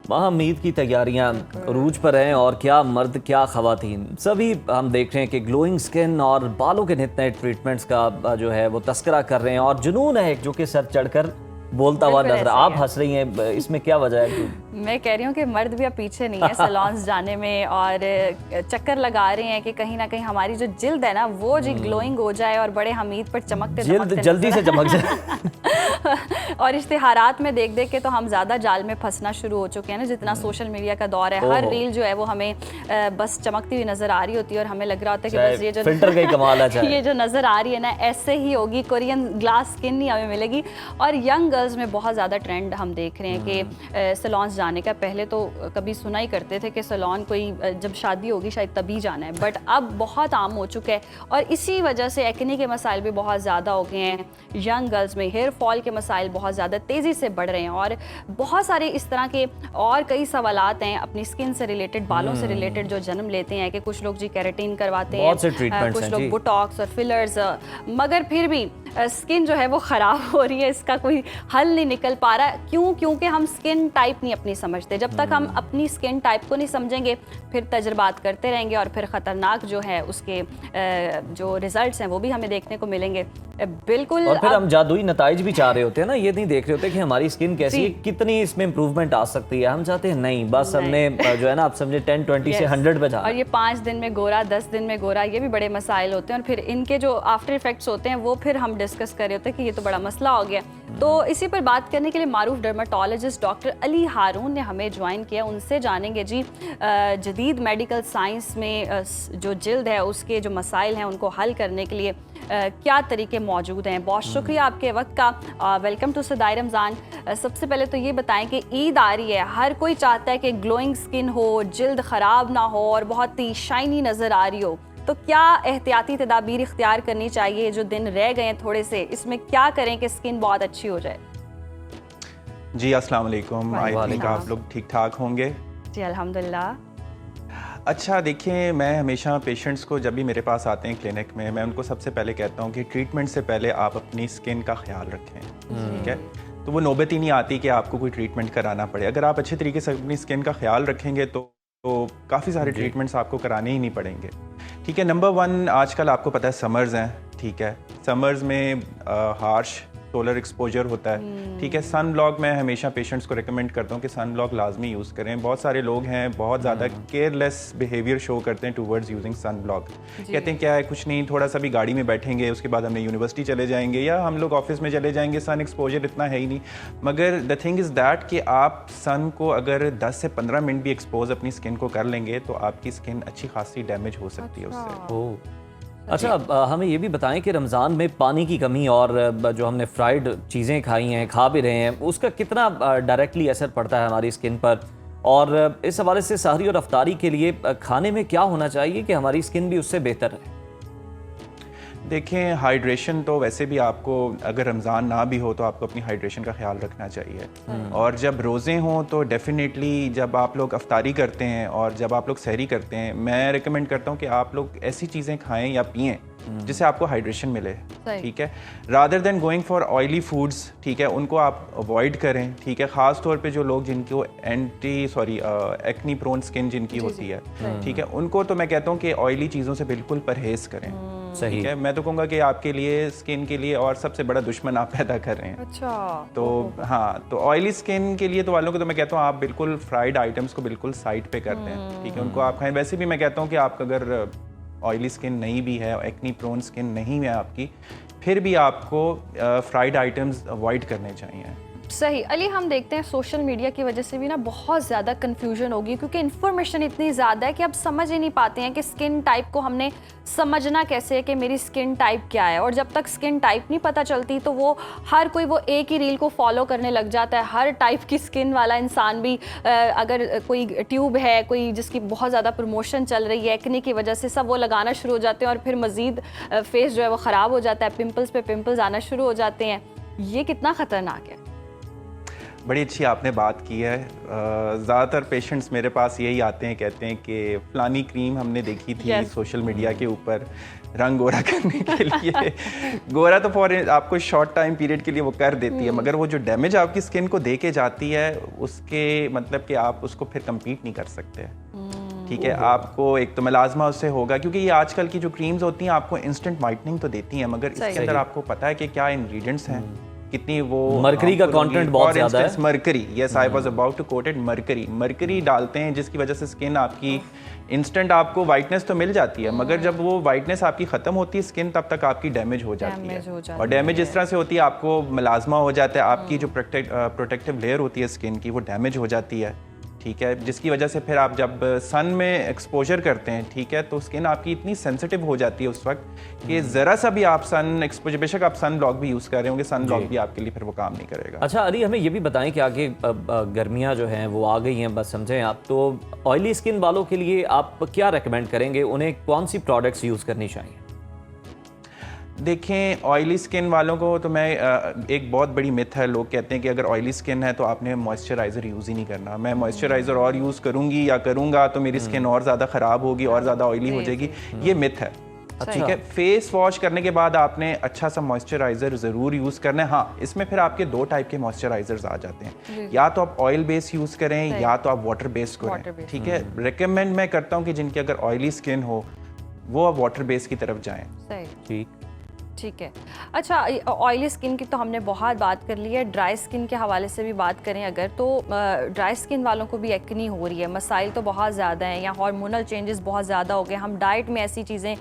वहाँ ईद की तैयारियां रूज पर हैं और क्या मर्द क्या ख़वातीन सभी हम देख रहे हैं कि ग्लोइंग स्किन और बालों के नित नए ट्रीटमेंट्स का जो है वो तस्करा कर रहे हैं और जुनून है जो कि सर चढ़कर बोलता हुआ नजर। आप हंस रही हैं, इसमें क्या वजह है? मैं कह रही हूँ कि मर्द भी अब पीछे नहीं है सैलून्स जाने में और चक्कर लगा रहे हैं कि कहीं ना कहीं हमारी जो जिल्द है ना वो जी ग्लोइंग हो जाए और बड़े हमीद पर चमकते जिल्द जल्दी से चमक जाए। और इश्तिहारात में देख देख के तो हम ज़्यादा जाल में फंसना शुरू हो चुके हैं ना, जितना सोशल मीडिया का दौर है। हर रील जो है वो हमें बस चमकती हुई नज़र आ रही होती है और हमें लग रहा होता है कि बस ये जो फिल्टर का ही कमाल है ये जो नज़र आ रही है ना ऐसे ही होगी, कोरियन ग्लास स्किन नहीं हमें मिलेगी। और यंग गर्ल्स में बहुत ज़्यादा ट्रेंड हम देख रहे हैं कि सैलून्स जाने का। पहले तो कभी सुना ही करते थे कि सैलून कोई जब शादी होगी शायद तभी जाना है, बट अब बहुत आम हो चुका है और इसी वजह से एक्ने के मसाइल भी बहुत ज़्यादा हो गए हैं। यंग गर्ल्स में हेयर फॉल के मसाइल बहुत ज़्यादा तेज़ी से बढ़ रहे हैं और बहुत सारे इस तरह के और कई सवालात हैं अपनी स्किन से रिलेटेड, बालों से रिलेटेड जो जन्म लेते हैं कि कुछ लोग जी केराटिन करवाते हैं, कुछ लोग बोटॉक्स और फिलर्स, मगर फिर भी स्किन जो है वो ख़राब हो रही है। इसका कोई हल नहीं निकल पा रहा। क्यों? क्योंकि हम स्किन टाइप नहीं अपनी समझते। जब तक हम अपनी स्किन टाइप को नहीं समझेंगे फिर तजर्बात करते रहेंगे और फिर ख़तरनाक जो है उसके जो रिजल्ट्स हैं वो भी हमें देखने को मिलेंगे। बिल्कुल। और फिर हम जादुई नताइज भी चाह रहे होते हैं ना, ये नहीं देख रहे होते कि हमारी स्किन कैसी है, कितनी इसमें इंप्रूवमेंट आ सकती है। हम चाहते हैं नहीं, बस हमने जो है ना आप समझे 10-20 से 100 पे जा। और ये 5 दिन में गोरा, 10 दिन में गोरा, ये भी बड़े मसाइल होते हैं और फिर इनके जो आफ्टर इफेक्ट्स होते हैं वो फिर हम डिस्कस कर रहे होते हैं कि ये तो बड़ा मसला हो गया। तो इसी पर बात करने के लिए मारूफ डर्माटोलॉजिस्ट डॉक्टर अली हारून ने हमें ज्वाइन किया। उनसे जानेंगे जी जदीद मेडिकल साइंस में जो जिल्द है उसके जो मसाइल हैं उनको हल करने के लिए क्या तरीके मौजूद हैं। बहुत शुक्रिया आपके वक्त का। वेलकम टू सदाई रमज़ान। सबसे पहले तो ये बताएं कि ईद आ रही है, हर कोई चाहता है कि ग्लोइंग स्किन हो, जिल्द ख़राब ना हो और बहुत ही शाइनी नज़र आ रही हो, तो क्या एहतियाती तदाबीर इख्तियार करनी चाहिए? जो दिन रह गए हैं थोड़े से, इसमें क्या करें कि स्किन बहुत अच्छी हो जाए? जी अस्सलाम वालेकुम। आई थिंक आप लोग ठीक ठाक होंगे। जी अल्हम्दुलिल्लाह। अच्छा देखिए, मैं हमेशा पेशेंट्स को जब भी मेरे पास आते हैं क्लिनिक में, मैं उनको सबसे पहले कहता हूँ कि ट्रीटमेंट से पहले आप अपनी स्किन का ख्याल रखें। ठीक है, तो वो नौबत ही नहीं आती कि आपको कोई ट्रीटमेंट कराना पड़े। अगर आप अच्छे तरीके से अपनी स्किन का ख्याल रखेंगे तो काफ़ी सारे ट्रीटमेंट्स आपको कराने ही नहीं पड़ेंगे। ठीक है, नंबर 1 आजकल आपको पता है समर्स हैं। ठीक है, समर्स में हार्श सोलर एक्सपोजर होता है। ठीक है, सन ब्लॉक मैं हमेशा पेशेंट्स को रिकमेंड करता हूँ कि सन ब्लॉक लाजमी यूज़ करें। बहुत सारे लोग हैं बहुत ज़्यादा केयरलेस बिहेवियर शो करते हैं टूवर्ड्स यूजिंग सन ब्लॉक। कहते हैं क्या है, कुछ नहीं, थोड़ा सा भी गाड़ी में बैठेंगे उसके बाद हमने यूनिवर्सिटी चले जाएंगे या हम लोग ऑफिस में चले जाएंगे, सन एक्सपोजर इतना है ही नहीं। मगर द थिंग इज़ दैट कि आप सन को अगर 10 से 15 मिनट भी एक्सपोज अपनी स्किन को कर लेंगे तो आपकी स्किन अच्छी खासी डैमेज हो सकती है उससे। अच्छा, हमें ये भी बताएं कि रमज़ान में पानी की कमी और जो हमने फ्राइड चीज़ें खाई हैं, खा भी रहे हैं, उसका कितना डायरेक्टली असर पड़ता है हमारी स्किन पर, और इस हवाले से सहरी और अफ्तारी के लिए खाने में क्या होना चाहिए कि हमारी स्किन भी उससे बेहतर रहे? देखें, हाइड्रेशन तो वैसे भी आपको, अगर रमज़ान ना भी हो तो आपको अपनी हाइड्रेशन का ख्याल रखना चाहिए। और जब रोज़े हों तो डेफिनेटली जब आप लोग अफ्तारी करते हैं और जब आप लोग सहरी करते हैं, मैं रिकमेंड करता हूँ कि आप लोग ऐसी चीज़ें खाएं या पिएं जिससे आपको हाइड्रेशन मिले। ठीक है, rather than going for oily foods, ठीक है, उनको आप अवॉइड करें। ठीक है, ख़ास तौर पे जो लोग जिनको एक्नी प्रोन स्किन जिनकी होती है, ठीक है, उनको तो मैं कहता हूँ कि ऑयली चीज़ों से बिल्कुल परहेज़ करें। सही है, मैं तो कहूँगा कि आपके लिए स्किन के लिए और सबसे बड़ा दुश्मन आप पैदा कर रहे हैं। अच्छा। तो हाँ, तो ऑयली स्किन के लिए तो वालों को तो मैं कहता हूँ आप बिल्कुल फ्राइड आइटम्स को बिल्कुल साइड पे कर दें। ठीक है, उनको आप खाएं। वैसे भी मैं कहता हूँ कि आप अगर ऑयली स्किन नहीं भी है, एक्नी प्रोन स्किन नहीं है आपकी, फिर भी आपको फ्राइड आइटम्स अवॉइड करने चाहिए। सही। अली, हम देखते हैं सोशल मीडिया की वजह से भी ना बहुत ज़्यादा कन्फ्यूजन होगी क्योंकि इन्फॉर्मेशन इतनी ज़्यादा है कि अब समझ ही नहीं पाते हैं कि स्किन टाइप को हमने समझना कैसे है कि मेरी स्किन टाइप क्या है। और जब तक स्किन टाइप नहीं पता चलती तो वो हर कोई वो एक ही रील को फॉलो करने लग जाता है। हर टाइप की स्किन वाला इंसान भी, अगर कोई ट्यूब है, कोई जिसकी बहुत ज़्यादा प्रमोशन चल रही है एक्ने की वजह से, सब वो लगाना शुरू हो जाते हैं और फिर मज़ीद फेस जो है वो ख़राब हो जाता है, पिम्पल्स पे पिम्पल्स आना शुरू हो जाते हैं। ये कितना ख़तरनाक है? बड़ी अच्छी आपने बात की है। ज़्यादातर पेशेंट्स मेरे पास यही आते हैं, कहते हैं कि फ़लानी क्रीम हमने देखी थी सोशल मीडिया के ऊपर रंग गोरा करने के लिए। गोरा तो फॉर आपको शॉर्ट टाइम पीरियड के लिए वो कर देती है, मगर वो जो डैमेज आपकी स्किन को दे के जाती है उसके मतलब कि आप उसको फिर कम्पीट नहीं कर सकते। ठीक है, आपको एक तो मलाजमा उससे होगा, क्योंकि ये आजकल की जो क्रीम्स होती हैं आपको इंस्टेंट वाइटनिंग तो देती हैं, मगर इसके अंदर आपको पता है कि क्या इंग्रेडिएंट्स हैं, कितनी वो मरकरी का कंटेंट बहुत ज्यादा है। Mercury, yes I was about to quote it, mercury डालते हैं जिसकी वजह से स्किन आपकी इंस्टेंट आपको वाइटनेस तो मिल जाती है, मगर जब वो वाइटनेस आपकी खत्म होती है स्किन तब तक आपकी डैमेज हो जाती है। और डैमेज इस तरह से होती है, आपको मलाजमा हो जाता है, आपकी जो प्रोटेक्टिव लेयर होती है स्किन की वो डैमेज हो जाती है। ठीक है, जिसकी वजह से फिर आप जब सन में एक्सपोजर करते हैं, ठीक है, तो स्किन आपकी इतनी सेंसिटिव हो जाती है उस वक्त कि ज़रा सा भी आप सन एक्सपोजर, बेशक आप सन ब्लॉक भी यूज़ कर रहे होंगे, सन ब्लॉक भी आपके लिए फिर वो काम नहीं करेगा। अच्छा अली, हमें ये भी बताएं कि आगे गर्मियाँ जो हैं वो आ गई हैं, बस समझें आप, तो ऑयली स्किन वालों के लिए आप क्या रेकमेंड करेंगे, उन्हें कौन सी प्रोडक्ट्स यूज़ करनी चाहिए? देखें, ऑयली स्किन वालों को तो मैं एक बहुत बड़ी मिथ है, लोग कहते हैं कि अगर ऑयली स्किन है तो आपने मॉइस्चराइज़र यूज़ ही नहीं करना। मैं मॉइस्चराइज़र और यूज़ करूँगी या करूँगा तो मेरी स्किन और ज़्यादा ख़राब होगी और ज़्यादा ऑयली हो जाएगी, ये मिथ है। ठीक है, फेस वॉश करने के बाद आपने अच्छा सा मॉइस्चराइज़र ज़रूर यूज़ करना है। हाँ, इसमें फिर आपके दो टाइप के मॉइस्चराइज़र्स आ जाते हैं, या तो आप ऑयल बेस यूज़ करें या तो आप वाटर बेस करें। ठीक है, रिकमेंड मैं करता हूँ कि जिनकी अगर ऑयली स्किन हो वो आप वाटर बेस की तरफ जाएँ। ठीक है। अच्छा, ऑयली स्किन की तो हमने बहुत बात कर ली है, ड्राई स्किन के हवाले से भी बात करें अगर, तो ड्राई स्किन वालों को भी एक्नी हो रही है, मसाइल तो बहुत ज़्यादा हैं, या हार्मोनल चेंजेस बहुत ज़्यादा हो गए, हम डाइट में ऐसी चीज़ें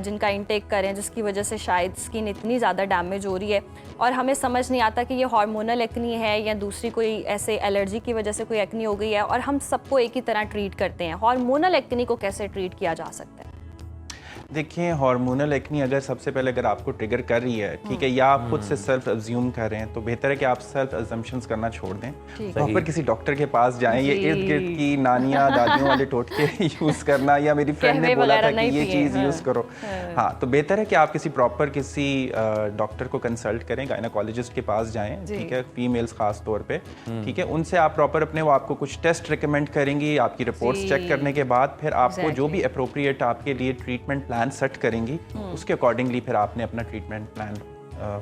जिनका इंटेक करें जिसकी वजह से शायद स्किन इतनी ज़्यादा डैमेज हो रही है और हमें समझ नहीं आता कि ये हार्मोनल एक्नी है या दूसरी कोई ऐसे एलर्जी की वजह से कोई एक्नी हो गई है, और हम सबको एक ही तरह ट्रीट करते हैं। हार्मोनल एक्नी को कैसे ट्रीट किया जा सकता है? देखिए, हार्मोनल एक्नी अगर सबसे पहले अगर आपको ट्रिगर कर रही है, ठीक है, या आप खुद से सेल्फ अज्यूम कर रहे हैं, तो बेहतर है कि आप सेल्फ अजम्पशंस करना छोड़ दें, प्रॉपर किसी डॉक्टर के पास जाएं। ये इर्द गिर्द की नानियाँ दादियों वाले टोटके यूज़ करना, या मेरी फ्रेंड ने बोला था कि ये चीज़ यूज़ करो, हाँ, तो बेहतर है कि आप किसी डॉक्टर को कंसल्ट करें, गायनेकोलॉजिस्ट के पास जाएं। ठीक है, फीमेल्स खास तौर पे, ठीक है, उनसे आप प्रॉपर अपने वो आपको कुछ टेस्ट रिकमेंड करेंगी, आपकी रिपोर्ट्स चेक करने के बाद फिर आपको जो भी अप्रोप्रिएट आपके लिए ट्रीटमेंट प्लान सेट करेंगी, उसके अकॉर्डिंगली फिर आपने अपना ट्रीटमेंट प्लान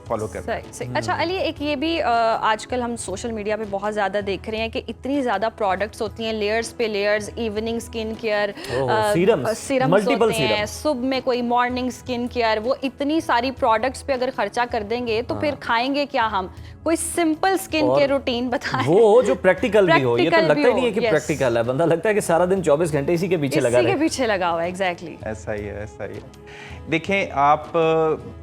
फॉलो करना है। अच्छा अली, एक ये भी आजकल हम सोशल मीडिया पे बहुत ज़्यादा देख रहे हैं कि इतनी ज़्यादा प्रोडक्ट्स होती हैं, लेयर्स पे layers, evening skin care, serums होते हैं, सुबह में कोई मॉर्निंग स्किन केयर, वो इतनी सारी प्रोडक्ट्स पे अगर खर्चा कर देंगे तो फिर खाएंगे क्या हम? कोई सिंपल स्किन के रूटीन बताएं, वो जो प्रैक्टिकल भी हो। ये तो लगता ही नहीं है कि प्रैक्टिकल है, बंदा लगता है कि सारा दिन 24 घंटे इसी के पीछे लगा हुआ है। एग्जैक्टली ऐसा ही है, ऐसा ही है। देखें, आप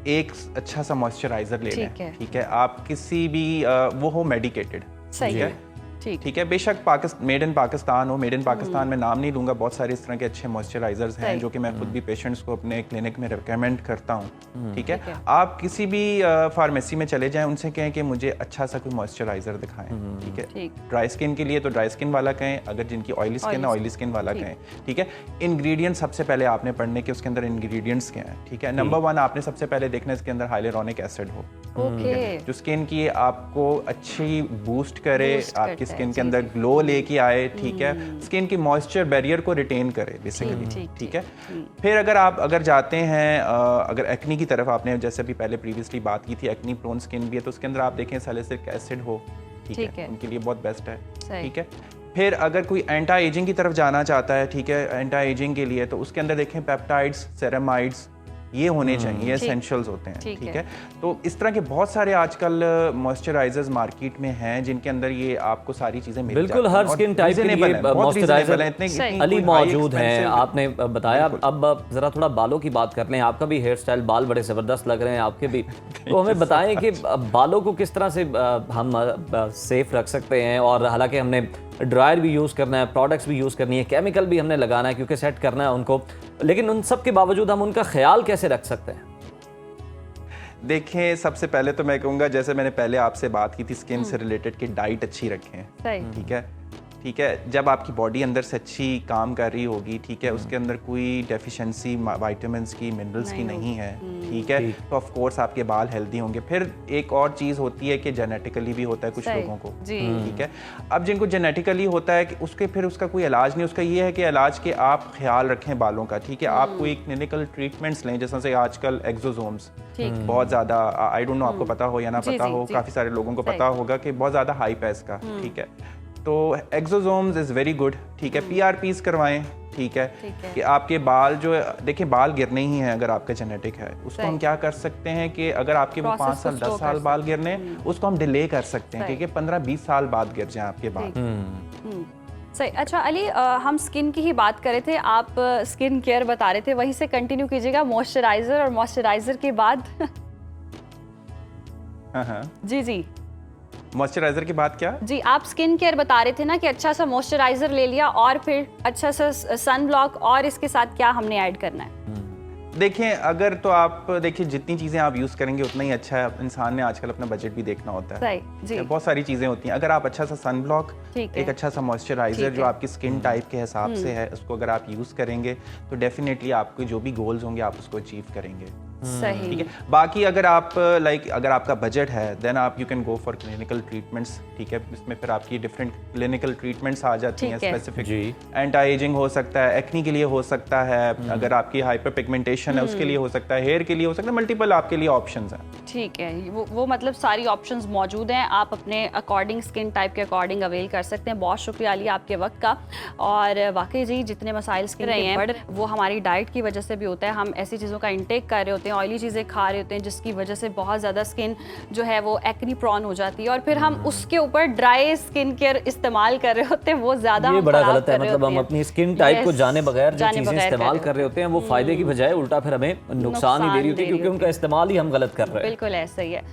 एक अच्छा सा मॉइस्चराइजर ले लें, ठीक है, आप किसी भी वो हो मेडिकेटेड, सही है, ठीक है, बेशक मेड इन पाकिस्तान हो, मेड इन पाकिस्तान में नाम नहीं लूँगा, बहुत सारे इस तरह के अच्छे मॉइस्चराइजर्स हैं जो कि मैं खुद भी पेशेंट्स को अपने क्लिनिक में रिकमेंड करता हूँ। ठीक है, आप किसी भी फार्मेसी में चले जाएं, उनसे कहें कि मुझे अच्छा सा कोई मॉइस्चराइजर दिखाएं। ठीक है, ड्राई स्किन के लिए तो ड्राई स्किन वाला कहें, अगर जिनकी ऑयली स्किन है ऑयली स्किन वाला कहें। ठीक है, इंग्रेडिएंट्स सबसे पहले आपने पढ़ने के उसके अंदर इंग्रेडिएंट्स क्या हैं। ठीक है, नंबर 1 आपने सबसे पहले देखना है इसके अंदर हाइलुरोनिक एसिड हो, जो स्किन की आपको अच्छी बूस्ट करे, आपकी स्किन के अंदर ग्लो लेके आए। ठीक है, स्किन की मॉइस्चर बैरियर को रिटेन करे बेसिकली। ठीक है, फिर अगर जाते हैं अगर एक्नी की तरफ, आपने जैसे अभी पहले प्रीवियसली बात की थी, एक्नी प्रोन स्किन भी है, तो उसके अंदर आप देखें सैलिसिलिक एसिड हो। ठीक है, उनके लिए बहुत बेस्ट है। ठीक है, फिर अगर कोई एंटी एजिंग की तरफ जाना चाहता है, ठीक है, एंटी एजिंग के लिए, तो उसके अंदर देखें पेप्टाइड्स, सेरामाइड्स, ये होने चाहिए, ये एसेंशियल्स होते हैं। ठीक है, तो इस तरह के बहुत सारे आजकल मॉइस्चराइजर्स मार्केट में हैं जिनके अंदर ये आपको सारी चीजें मिल जाती हैं। बिल्कुल, हर स्किन टाइप के लिए मॉइस्चराइजर अली मौजूद हैं, आपने बताया। अब जरा थोड़ा बालों की बात कर लें, आपका भी हेयर स्टाइल, बाल बड़े ज़बरदस्त लग रहे हैं आपके भी, तो हमें बताएं कि बालों को किस तरह से हम सेफ रख सकते हैं, और हालांकि हमने ड्रायर भी यूज़ करना है, प्रोडक्ट्स भी यूज़ करनी है, केमिकल भी हमने लगाना है क्योंकि सेट करना है उनको, लेकिन उन सब के बावजूद हम उनका ख्याल कैसे रख सकते हैं? देखें, सबसे पहले तो मैं कहूँगा, जैसे मैंने पहले आपसे बात की थी स्किन से रिलेटेड, की डाइट अच्छी रखें। ठीक है, ठीक है, जब आपकी बॉडी अंदर से अच्छी काम कर रही होगी, ठीक है, उसके अंदर कोई डेफिशिएंसी विटामिन्स की, मिनरल्स की नहीं है, ठीक है, तो ऑफ कोर्स आपके बाल हेल्दी होंगे। फिर एक और चीज़ होती है कि जेनेटिकली भी होता है कुछ लोगों को, ठीक है। अब जिनको जेनेटिकली होता है कि उसके फिर उसका कोई इलाज नहीं, उसका ये है कि इलाज के आप ख्याल रखें बालों का, ठीक है। आप कोई क्लिनिकल ट्रीटमेंट्स लें, जैसे आजकल एक्सोसोम्स बहुत ज़्यादा, आई डोंट नो आपको पता हो या ना पता हो, काफ़ी सारे लोगों को पता होगा कि बहुत ज़्यादा हाइप है इसका, ठीक है। तो एक्सोसोम्स इज़ वेरी गुड, ठीक है। PRPs करवाएं, ठीक है, कि आपके बाल जो देखिए बाल गिरने ही हैं अगर आपका जेनेटिक है, उसको हम क्या कर सकते हैं कि अगर आपके वो 5 साल 10 साल बाल गिरने, उसको हम डिले कर सकते हैं, क्योंकि 15-20 साल बाद गिर जाएं आपके बाल। सही। अच्छा अली, हम स्किन की ही बात कर रहे थे, आप स्किन केयर बता रहे थे, वहीं से कंटिन्यू कीजिएगा। मॉइस्चराइजर और मॉइस्चराइजर के बाद हाँ, जी मॉइस्चराइजर की बात क्या? जी, आप स्किन केयर बता रहे थे ना कि अच्छा सा मॉइस्चराइजर ले लिया और फिर अच्छा सा सन ब्लॉक, और इसके साथ क्या हमने ऐड करना है? देखिए, अगर तो आप देखिए जितनी चीज़ें आप यूज़ करेंगे उतना ही अच्छा है। इंसान ने आजकल अपना बजट भी देखना होता है, सही जी। बहुत सारी चीज़ें होती हैं। अगर आप अच्छा सा सन ब्लॉक, एक अच्छा सा मॉइस्चराइजर जो आपकी स्किन टाइप के हिसाब से है, उसको अगर आप यूज़ करेंगे तो डेफिनेटली आपके जो भी गोल्स होंगे आप उसको अचीव करेंगे। सही, ठीक है। बाकी अगर आप अगर आपका बजट है, देन आप you can go for clinical treatments, ठीक है। इसमें फिर आपकी डिफरेंट क्लिनिकल ट्रीटमेंट्स आ जाती हैं, स्पेसिफिक एंटी एजिंग हो सकता है, एक्नी के लिए हो सकता है, अगर आपकी हाइपर पिगमेंटेशन है उसके लिए हो सकता है, हेयर के लिए हो सकता है, मल्टीपल आपके लिए ऑप्शंस हैं। ठीक है, वो मतलब सारी ऑप्शंस मौजूद हैं, आप अपने अकॉर्डिंग, स्किन टाइप के अकॉर्डिंग अवेल कर सकते हैं। बहुत शुक्रिया अली आपके वक्त का। और वाकई जी, जितने मसाइल स्किन के बढ़, वो हमारी डाइट की वजह से भी होता है। हम ऐसी चीज़ों का इंटेक कर रहे होते हैं, ऑयली चीज़ें खा रहे होते हैं, जिसकी वजह से बहुत ज़्यादा स्किन जो है वो एक्नी प्रॉन हो जाती है, और फिर हम उसके ऊपर ड्राई स्किन केयर इस्तेमाल कर रहे होते हैं, वो ज़्यादा ये बड़ा गलत है। मतलब हम अपनी स्किन टाइप को जाने बगैर जो चीज़ें इस्तेमाल कर रहे होते हैं, वो फायदे की बजाय उल्टा फिर हमें नुकसान ही दे रही होती है, क्योंकि उनका इस्तेमाल ही हम गलत कर रहे हैं। बिल्कुल ऐसा ही है।